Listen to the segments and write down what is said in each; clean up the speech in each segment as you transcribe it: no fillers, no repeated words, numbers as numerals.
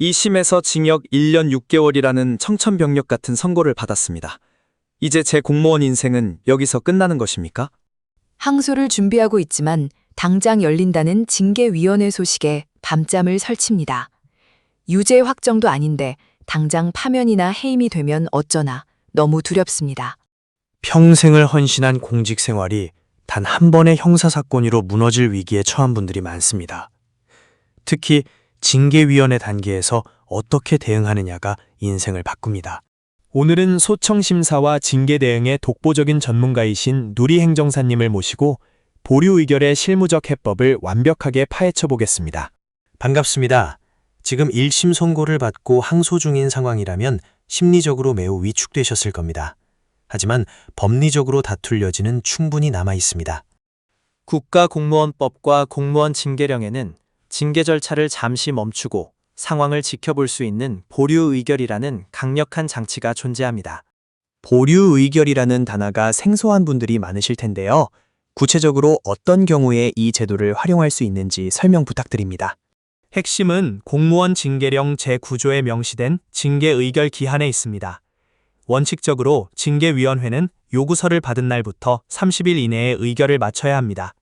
2심에서 징역 1년 6개월이라는 청천벽력 같은 선고를 받았습니다. 이제 제 공무원 인생은 여기서 끝나는 것입니까? 항소를 준비하고 있지만 당장 열린다는 징계위원회 소식에 밤잠을 설칩니다. 유죄 확정도 아닌데 당장 파면이나 해임이 되면 어쩌나 너무 두렵습니다. 평생을 헌신한 공직 생활이 단 한 번의 형사사건으로 무너질 위기에 처한 분들이 많습니다. 특히 징계위원회 단계에서 어떻게 대응하느냐가 인생을 바꿉니다. 오늘은 소청심사와 징계 대응의 독보적인 전문가이신 누리 행정사님을 모시고 보류 의결의 실무적 해법을 완벽하게 파헤쳐 보겠습니다. 반갑습니다. 지금 1심 선고를 받고 항소 중인 상황이라면 심리적으로 매우 위축되셨을 겁니다. 하지만 법리적으로 다툴 여지는 충분히 남아 있습니다. 국가공무원법과 공무원 징계령에는 징계 절차를 잠시 멈추고 상황을 지켜볼 수 있는 보류 의결이라는 강력한 장치가 존재합니다. 보류 의결이라는 단어가 생소한 분들이 많으실 텐데요. 구체적으로 어떤 경우에 이 제도를 활용할 수 있는지 설명 부탁드립니다. 핵심은 공무원 징계령 제9조에 명시된 징계 의결 기한에 있습니다. 원칙적으로 징계위원회는 요구서를 받은 날부터 30일 이내에 의결을 마쳐야 합니다.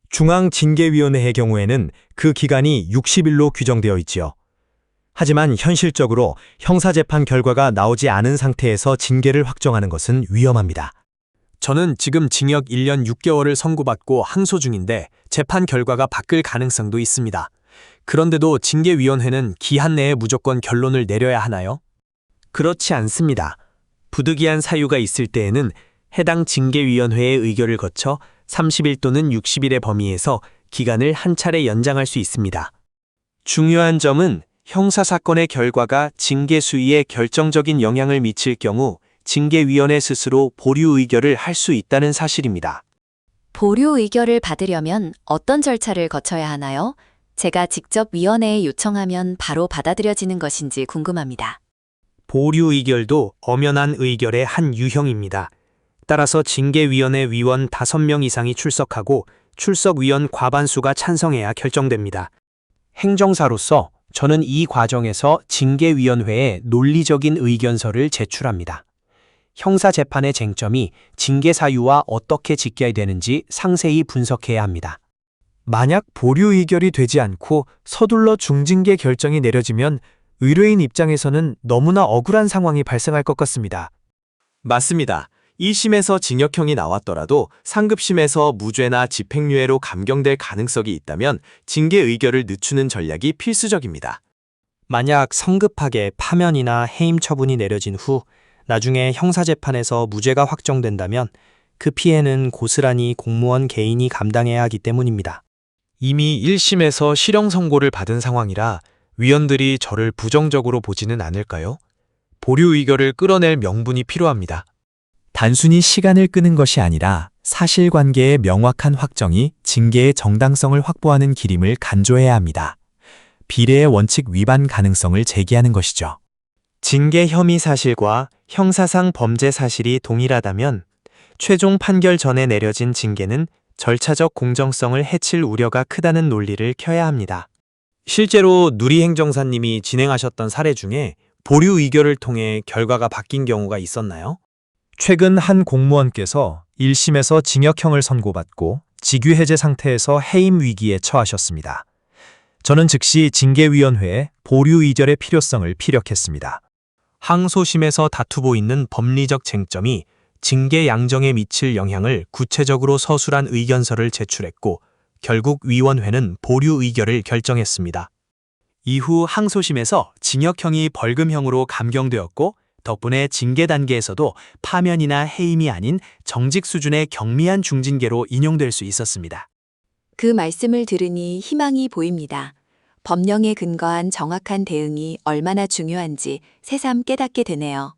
중앙징계위원회의 경우에는 그 기간이 60일로 규정되어 있지요. 하지만 현실적으로 형사재판 결과가 나오지 않은 상태에서 징계를 확정하는 것은 위험합니다. 저는 지금 징역 1년 6개월을 선고받고 항소 중인데 재판 결과가 바뀔 가능성도 있습니다. 그런데도 징계위원회는 기한 내에 무조건 결론을 내려야 하나요? 그렇지 않습니다. 부득이한 사유가 있을 때에는 해당 징계위원회의 의결을 거쳐 30일 또는 60일의 범위에서 기간을 한 차례 연장할 수 있습니다. 중요한 점은 형사사건의 결과가 징계 수위에 결정적인 영향을 미칠 경우 징계위원회 스스로 보류 의결을 할 수 있다는 사실입니다. 보류 의결을 받으려면 어떤 절차를 거쳐야 하나요? 제가 직접 위원회에 요청하면 바로 받아들여지는 것인지 궁금합니다. 보류 의결도 엄연한 의결의 한 유형입니다. 따라서 징계위원회 위원 5명 이상이 출석하고 출석위원 과반수가 찬성해야 결정됩니다. 행정사로서 저는 이 과정에서 징계위원회에 논리적인 의견서를 제출합니다. 형사재판의 쟁점이 징계 사유와 어떻게 직결이 되는지 상세히 분석해야 합니다. 만약 보류 의결이 되지 않고 서둘러 중징계 결정이 내려지면 의뢰인 입장에서는 너무나 억울한 상황이 발생할 것 같습니다. 맞습니다. 1심에서 징역형이 나왔더라도 상급심에서 무죄나 집행유예로 감경될 가능성이 있다면 징계 의결을 늦추는 전략이 필수적입니다. 만약 성급하게 파면이나 해임 처분이 내려진 후 나중에 형사재판에서 무죄가 확정된다면 그 피해는 고스란히 공무원 개인이 감당해야 하기 때문입니다. 이미 1심에서 실형 선고를 받은 상황이라 위원들이 저를 부정적으로 보지는 않을까요? 보류 의결을 끌어낼 명분이 필요합니다. 단순히 시간을 끄는 것이 아니라 사실관계의 명확한 확정이 징계의 정당성을 확보하는 기림을 간주해야 합니다. 비례의 원칙 위반 가능성을 제기하는 것이죠. 징계 혐의 사실과 형사상 범죄 사실이 동일하다면 최종 판결 전에 내려진 징계는 절차적 공정성을 해칠 우려가 크다는 논리를 켜야 합니다. 실제로 누리 행정사님이 진행하셨던 사례 중에 보류 의결을 통해 결과가 바뀐 경우가 있었나요? 최근 한 공무원께서 1심에서 징역형을 선고받고 직위 해제 상태에서 해임 위기에 처하셨습니다. 저는 즉시 징계위원회에 보류 의결의 필요성을 피력했습니다. 항소심에서 다투고 있는 법리적 쟁점이 징계 양정에 미칠 영향을 구체적으로 서술한 의견서를 제출했고 결국 위원회는 보류 의결을 결정했습니다. 이후 항소심에서 징역형이 벌금형으로 감경되었고 덕분에 징계 단계에서도 파면이나 해임이 아닌 정직 수준의 경미한 중징계로 인용될 수 있었습니다. 그 말씀을 들으니 희망이 보입니다. 법령에 근거한 정확한 대응이 얼마나 중요한지 새삼 깨닫게 되네요.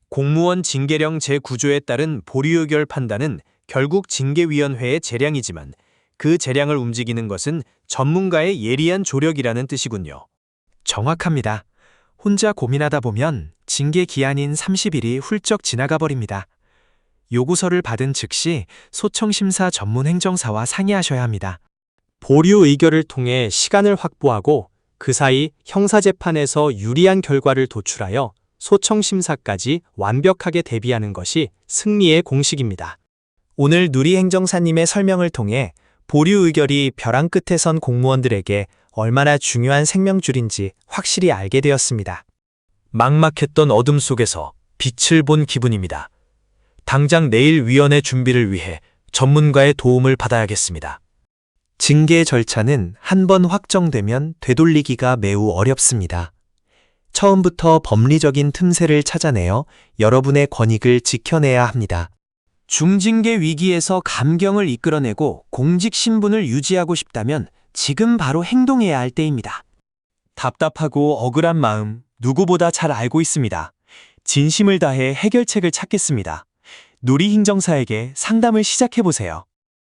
공무원 징계령 제9조에 따른 보류 의결 판단은 결국 징계위원회의 재량이지만 그 재량을 움직이는 것은 전문가의 예리한 조력이라는 뜻이군요. 정확합니다. 혼자 고민하다 보면 징계 기한인 30일이 훌쩍 지나가 버립니다. 요구서를 받은 즉시 소청심사 전문 행정사와 상의하셔야 합니다. 보류 의결을 통해 시간을 확보하고 그 사이 형사재판에서 유리한 결과를 도출하여 소청심사까지 완벽하게 대비하는 것이 승리의 공식입니다. 오늘 누리행정사님의 설명을 통해 보류 의결이 벼랑 끝에 선 공무원들에게 얼마나 중요한 생명줄인지 확실히 알게 되었습니다. 막막했던 어둠 속에서 빛을 본 기분입니다. 당장 내일 위원회 준비를 위해 전문가의 도움을 받아야겠습니다. 징계 절차는 한 번 확정되면 되돌리기가 매우 어렵습니다. 처음부터 법리적인 틈새를 찾아내어 여러분의 권익을 지켜내야 합니다. 중징계 위기에서 감경을 이끌어내고 공직 신분을 유지하고 싶다면 지금 바로 행동해야 할 때입니다. 답답하고 억울한 마음 누구보다 잘 알고 있습니다. 진심을 다해 해결책을 찾겠습니다. 누리행정사에게 상담을 시작해보세요.